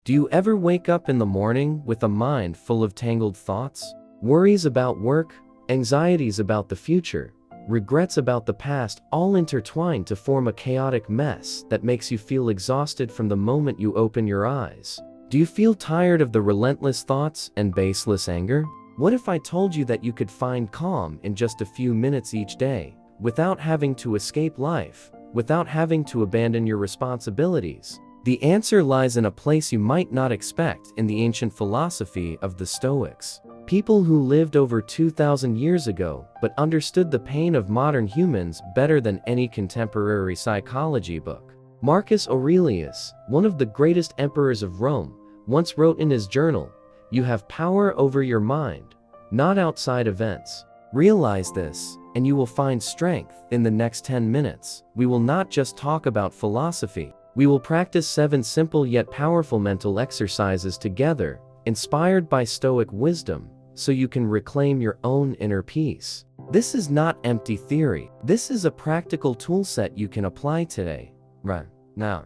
Do you ever wake up in the morning with a mind full of tangled thoughts? Worries about work, anxieties about the future, regrets about the past, all intertwined to form a chaotic mess that makes you feel exhausted from the moment you open your eyes. Do you feel tired of the relentless thoughts and baseless anger? What if I told you that you could find calm in just a few minutes each day, without having to escape life, without having to abandon your responsibilities? The answer lies in a place you might not expect in the ancient philosophy of the Stoics. People who lived over 2,000 years ago but understood the pain of modern humans better than any contemporary psychology book. Marcus Aurelius, one of the greatest emperors of Rome, once wrote in his journal, "You have power over your mind, not outside events. Realize this, and you will find strength." In the next 10 minutes, we will not just talk about philosophy. We will practice 7 simple yet powerful mental exercises together, inspired by Stoic wisdom, so you can reclaim your own inner peace. This is not empty theory. This is a practical toolset you can apply today, right now,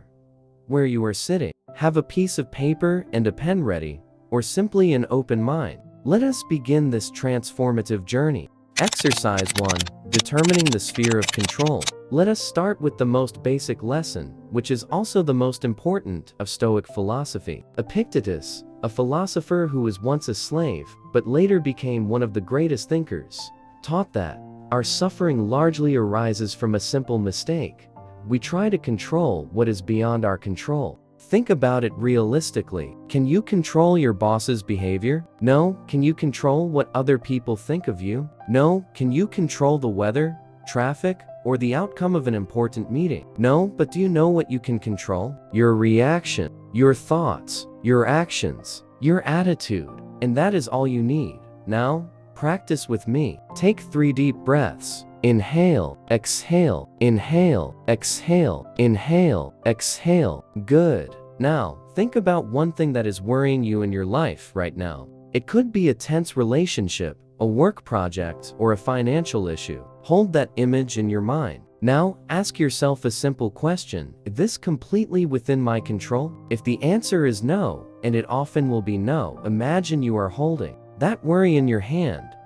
where you are sitting. Have a piece of paper and a pen ready, or simply an open mind. Let us begin this transformative journey. Exercise 1. Determining the sphere of control. Let us start with the most basic lesson, which is also the most important of Stoic philosophy. Epictetus, a philosopher who was once a slave, but later became one of the greatest thinkers, taught that our suffering largely arises from a simple mistake. We try to control what is beyond our control. Think about it realistically. Can you control your boss's behavior? No. Can you control what other people think of you? No. Can you control the weather, traffic, or the outcome of an important meeting? No. But do you know what you can control? Your reaction, your thoughts, your actions, your attitude. And that is all you need. Now, practice with me. Take 3 deep breaths. Inhale, exhale, inhale, exhale, inhale, exhale. Good. Now, think about one thing that is worrying you in your life right now. It could be a tense relationship, a work project, or a financial issue. Hold that image in your mind. Now, ask yourself a simple question. Is this completely within my control? If the answer is no, and it often will be no, imagine you are holding that worry in your hand,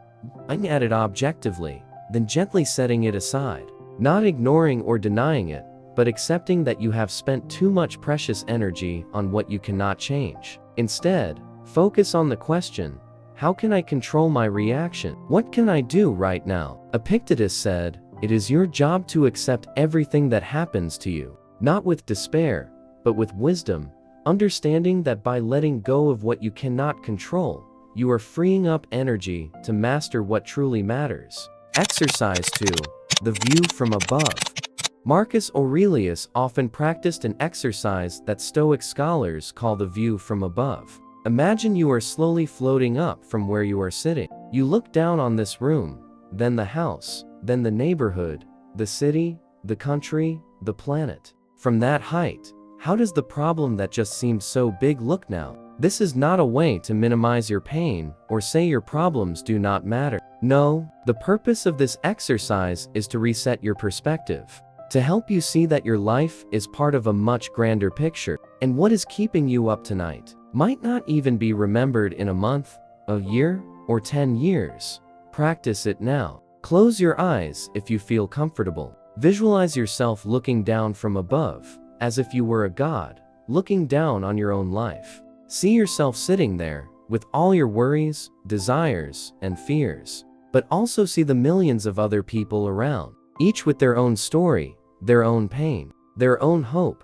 looking at it objectively, then gently setting it aside. Not ignoring or denying it, but accepting that you have spent too much precious energy on what you cannot change. Instead, focus on the question, how can I control my reaction? What can I do right now? Epictetus said, "It is your job to accept everything that happens to you, not with despair, but with wisdom, understanding that by letting go of what you cannot control, you are freeing up energy to master what truly matters." Exercise 2. The view from above. Marcus Aurelius often practiced an exercise that Stoic scholars call the view from above. Imagine you are slowly floating up from where you are sitting. You look down on this room, then the house, then the neighborhood, the city, the country, the planet. From that height, how does the problem that just seemed so big look now? This is not a way to minimize your pain or say your problems do not matter. No, the purpose of this exercise is to reset your perspective, to help you see that your life is part of a much grander picture, and what is keeping you up tonight might not even be remembered in a month, a year, or 10 years. Practice it now. Close your eyes if you feel comfortable. Visualize yourself looking down from above, as if you were a god, looking down on your own life. See yourself sitting there, with all your worries, desires, and fears. But also see the millions of other people around, each with their own story, their own pain, their own hope.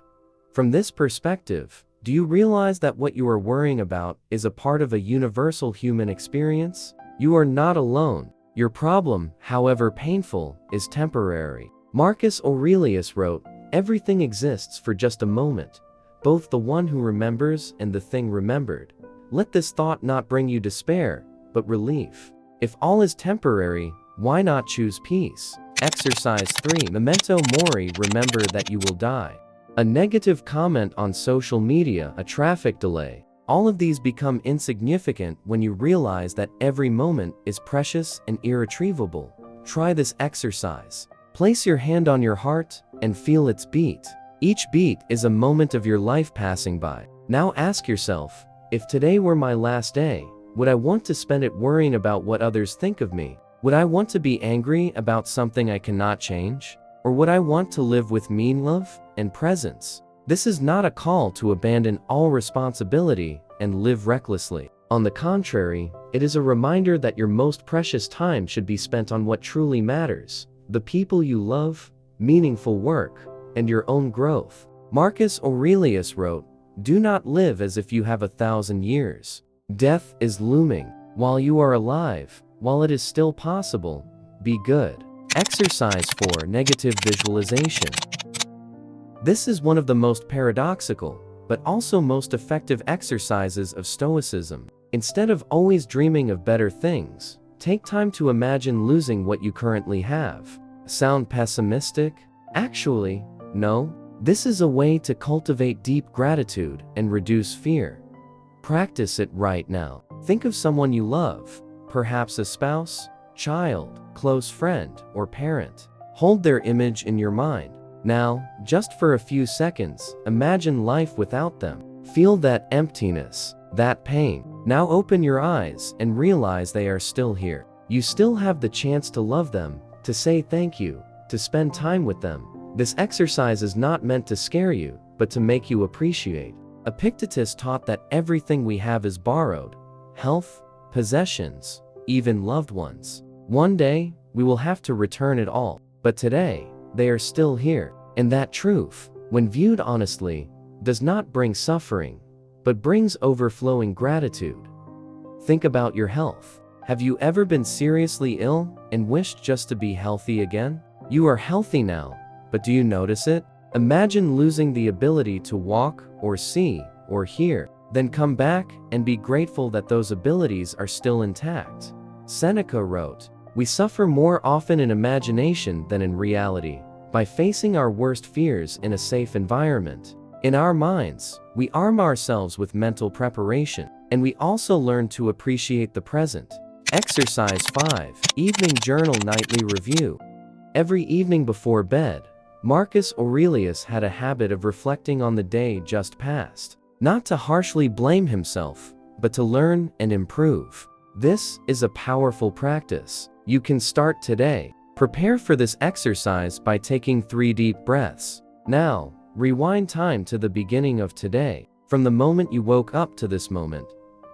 From this perspective, do you realize that what you are worrying about is a part of a universal human experience? You are not alone. Your problem, however painful, is temporary. Marcus Aurelius wrote, "Everything exists for just a moment, both the one who remembers and the thing remembered." Let this thought not bring you despair, but relief. If all is temporary, why not choose peace? Exercise 3. Memento Mori. Remember that you will die. A negative comment on social media, a traffic delay. All of these become insignificant when you realize that every moment is precious and irretrievable. Try this exercise. Place your hand on your heart and feel its beat. Each beat is a moment of your life passing by. Now ask yourself, if today were my last day, would I want to spend it worrying about what others think of me? Would I want to be angry about something I cannot change? Or would I want to live with mean love and presence? This is not a call to abandon all responsibility and live recklessly. On the contrary, it is a reminder that your most precious time should be spent on what truly matters, the people you love, meaningful work, and your own growth. Marcus Aurelius wrote, "Do not live as if you have 1,000 years. Death is looming. While you are alive, while it is still possible, be good." Exercise 4. Negative visualization. This is one of the most paradoxical, but also most effective exercises of Stoicism. Instead of always dreaming of better things, take time to imagine losing what you currently have. Sound pessimistic? Actually, no. This is a way to cultivate deep gratitude and reduce fear. Practice it right now. Think of someone you love, perhaps a spouse, child, close friend, or parent. Hold their image in your mind. Now, just for a few seconds, imagine life without them. Feel that emptiness, that pain. Now open your eyes and realize they are still here. You still have the chance to love them, to say thank you, to spend time with them. This exercise is not meant to scare you, but to make you appreciate. Epictetus taught that everything we have is borrowed: health, possessions, even loved ones. One day, we will have to return it all, but today, they are still here. And that truth, when viewed honestly, does not bring suffering, but brings overflowing gratitude. Think about your health. Have you ever been seriously ill and wished just to be healthy again? You are healthy now, but do you notice it? Imagine losing the ability to walk, or see, or hear. Then come back and be grateful that those abilities are still intact. Seneca wrote, "We suffer more often in imagination than in reality, by facing our worst fears in a safe environment. In our minds, we arm ourselves with mental preparation, and we also learn to appreciate the present." Exercise 5. Evening Journal Nightly Review. Every evening before bed, Marcus Aurelius had a habit of reflecting on the day just past. Not to harshly blame himself, but to learn and improve. This is a powerful practice. You can start today. Prepare for this exercise by taking 3 deep breaths. Now, rewind time to the beginning of today. From the moment you woke up to this moment,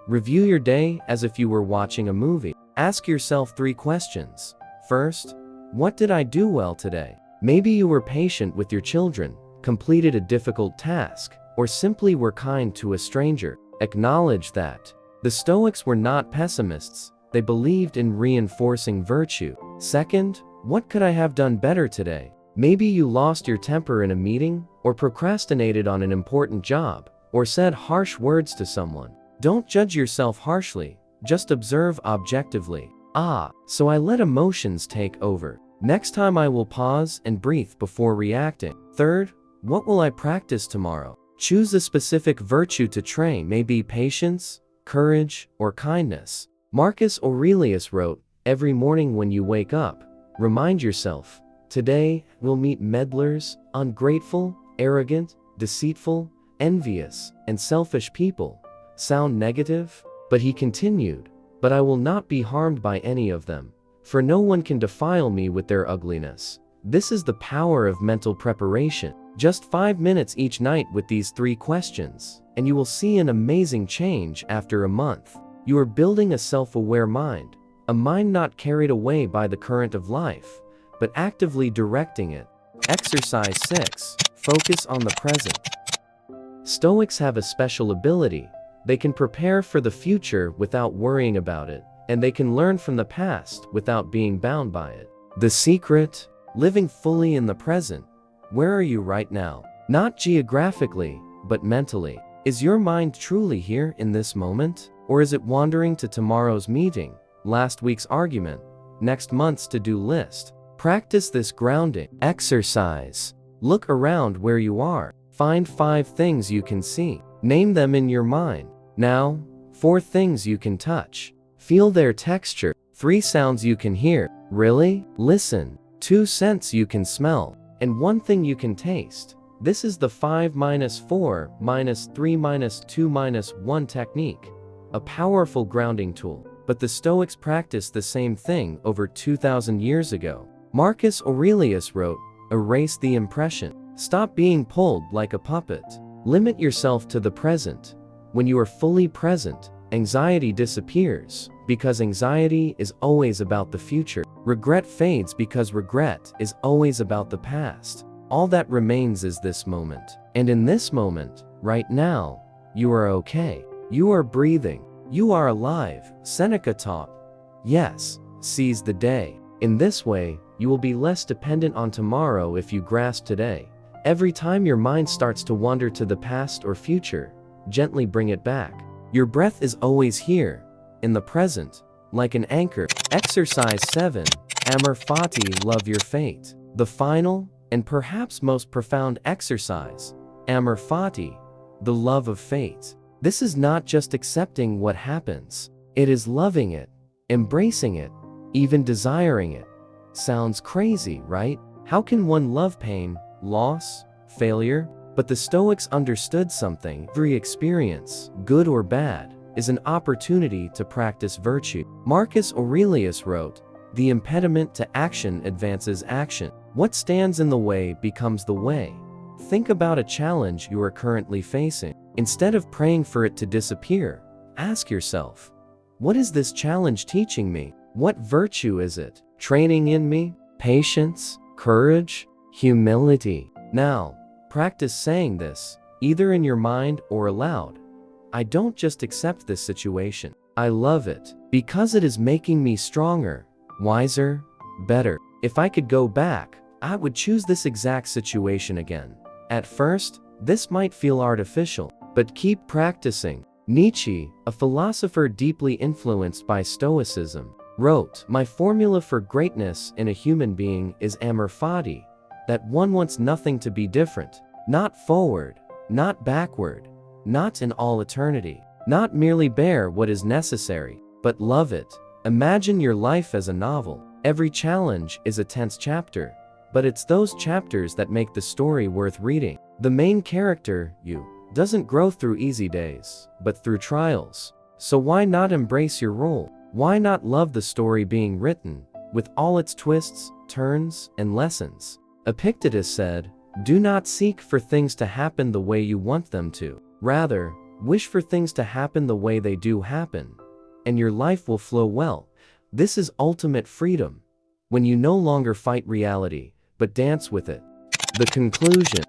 review your day as if you were watching a movie. Ask yourself 3 questions. First, what did I do well today? Maybe you were patient with your children, completed a difficult task, or simply were kind to a stranger. Acknowledge that. The Stoics were not pessimists. They believed in reinforcing virtue. Second, what could I have done better today? Maybe you lost your temper in a meeting, or procrastinated on an important job, or said harsh words to someone. Don't judge yourself harshly, just observe objectively. So I let emotions take over. Next time I will pause and breathe before reacting. Third, what will I practice tomorrow? Choose a specific virtue to train, maybe patience, courage, or kindness. Marcus Aurelius wrote, "Every morning when you wake up, remind yourself, today we'll meet meddlers, ungrateful, arrogant, deceitful, envious, and selfish people." Sound negative? But he continued, "But I will not be harmed by any of them, for no one can defile me with their ugliness." This is the power of mental preparation. Just 5 minutes each night with these 3 questions, and you will see an amazing change after a month. You are building a self-aware mind, a mind not carried away by the current of life, but actively directing it. Exercise 6. Focus on the present. Stoics have a special ability. They can prepare for the future without worrying about it, and they can learn from the past without being bound by it. The secret? Living fully in the present. Where are you right now? Not geographically, but mentally. Is your mind truly here in this moment? Or is it wandering to tomorrow's meeting, last week's argument, next month's to-do list? Practice this grounding exercise. Look around where you are. Find 5 things you can see. Name them in your mind. Now, 4 things you can touch. Feel their texture. 3 sounds you can hear. Really? Listen. 2 scents you can smell. And 1 thing you can taste. This is the 5-4-3-2-1 technique, a powerful grounding tool. But the Stoics practiced the same thing over 2,000 years ago. Marcus Aurelius wrote, "Erase the impression. Stop being pulled like a puppet. Limit yourself to the present. When you are fully present, anxiety disappears, because anxiety is always about the future. Regret fades because regret is always about the past. All that remains is this moment. And in this moment, right now, you are okay. You are breathing. You are alive," Seneca taught. Yes, seize the day. In this way, you will be less dependent on tomorrow if you grasp today. Every time your mind starts to wander to the past or future, gently bring it back. Your breath is always here, in the present, like an anchor. Exercise 7. Amor Fati, love your fate. The final, and perhaps most profound exercise, Amor Fati, the love of fate. This is not just accepting what happens. It is loving it, embracing it, even desiring it. Sounds crazy, right? How can one love pain, loss, failure? But the Stoics understood something. Every experience, good or bad, is an opportunity to practice virtue. Marcus Aurelius wrote, "The impediment to action advances action. What stands in the way becomes the way." Think about a challenge you are currently facing. Instead of praying for it to disappear, ask yourself, what is this challenge teaching me? What virtue is it training in me? Patience, courage, humility. Now, practice saying this, either in your mind or aloud. I don't just accept this situation. I love it, because it is making me stronger, wiser, better. If I could go back, I would choose this exact situation again. At first, this might feel artificial, but keep practicing. Nietzsche, a philosopher deeply influenced by Stoicism, wrote, "My formula for greatness in a human being is Amor Fati, that one wants nothing to be different, not forward, not backward, not in all eternity, not merely bear what is necessary, but love it." Imagine your life as a novel. Every challenge is a tense chapter, but it's those chapters that make the story worth reading. The main character, you, doesn't grow through easy days, but through trials. So why not embrace your role? Why not love the story being written, with all its twists, turns, and lessons? Epictetus said, "Do not seek for things to happen the way you want them to. Rather, wish for things to happen the way they do happen, and your life will flow well." This is ultimate freedom, when you no longer fight reality, but dance with it. The conclusion.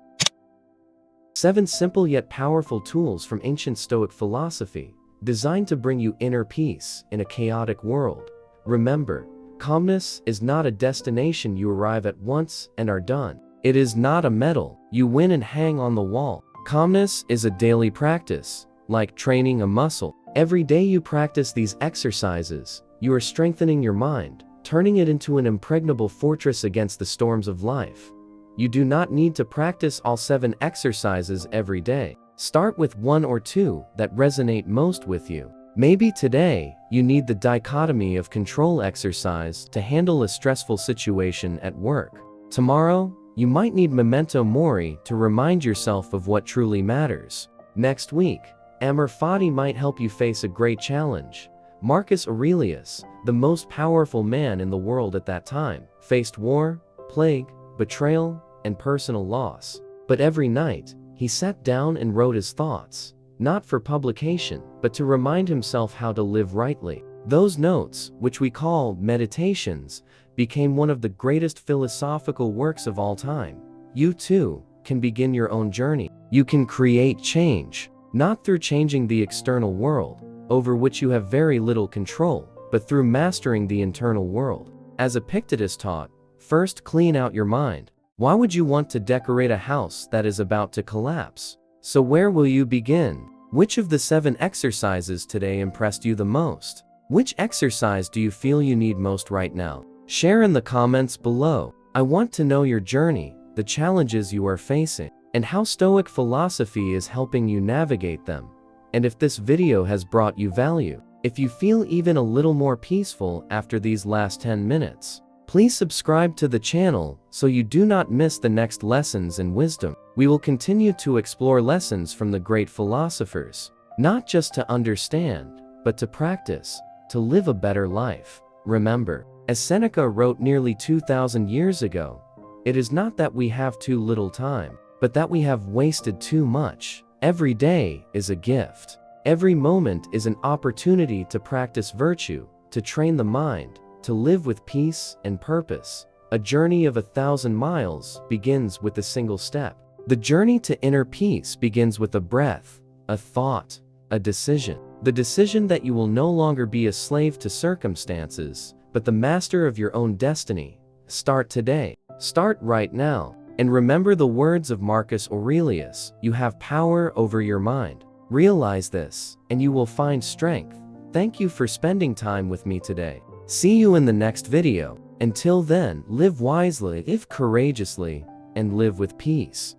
7 simple yet powerful tools from ancient Stoic philosophy, designed to bring you inner peace in a chaotic world. Remember, calmness is not a destination you arrive at once and are done. It is not a medal you win and hang on the wall. Calmness is a daily practice, like training a muscle. Every day you practice these exercises, you are strengthening your mind, turning it into an impregnable fortress against the storms of life. You do not need to practice all 7 exercises every day. Start with 1 or 2 that resonate most with you. Maybe today, you need the Dichotomy of Control exercise to handle a stressful situation at work. Tomorrow, you might need Memento Mori to remind yourself of what truly matters. Next week, Amor Fati might help you face a great challenge. Marcus Aurelius, the most powerful man in the world at that time, faced war, plague, betrayal, and personal loss. But every night, he sat down and wrote his thoughts, not for publication, but to remind himself how to live rightly. Those notes, which we call Meditations, became one of the greatest philosophical works of all time. You too can begin your own journey. You can create change, not through changing the external world, over which you have very little control, but through mastering the internal world. As Epictetus taught, first clean out your mind. Why would you want to decorate a house that is about to collapse? So where will you begin? Which of the 7 exercises today impressed you the most? Which exercise do you feel you need most right now? Share in the comments below. I want to know your journey, the challenges you are facing, and how Stoic philosophy is helping you navigate them. And if this video has brought you value, if you feel even a little more peaceful after these last 10 minutes, Please subscribe to the channel so you do not miss the next lessons in wisdom. We will continue to explore lessons from the great philosophers, not just to understand, but to practice, to live a better life. Remember, as Seneca wrote nearly 2,000 years ago, it is not that we have too little time, but that we have wasted too much. Every day is a gift. Every moment is an opportunity to practice virtue, to train the mind, to live with peace and purpose. A journey of 1,000 miles begins with a single step. The journey to inner peace begins with a breath, a thought, a decision. The decision that you will no longer be a slave to circumstances, but the master of your own destiny. Start today. Start right now. And remember the words of Marcus Aurelius: you have power over your mind. Realize this, and you will find strength. Thank you for spending time with me today. See you in the next video. Until then, live wisely, live courageously, and live with peace.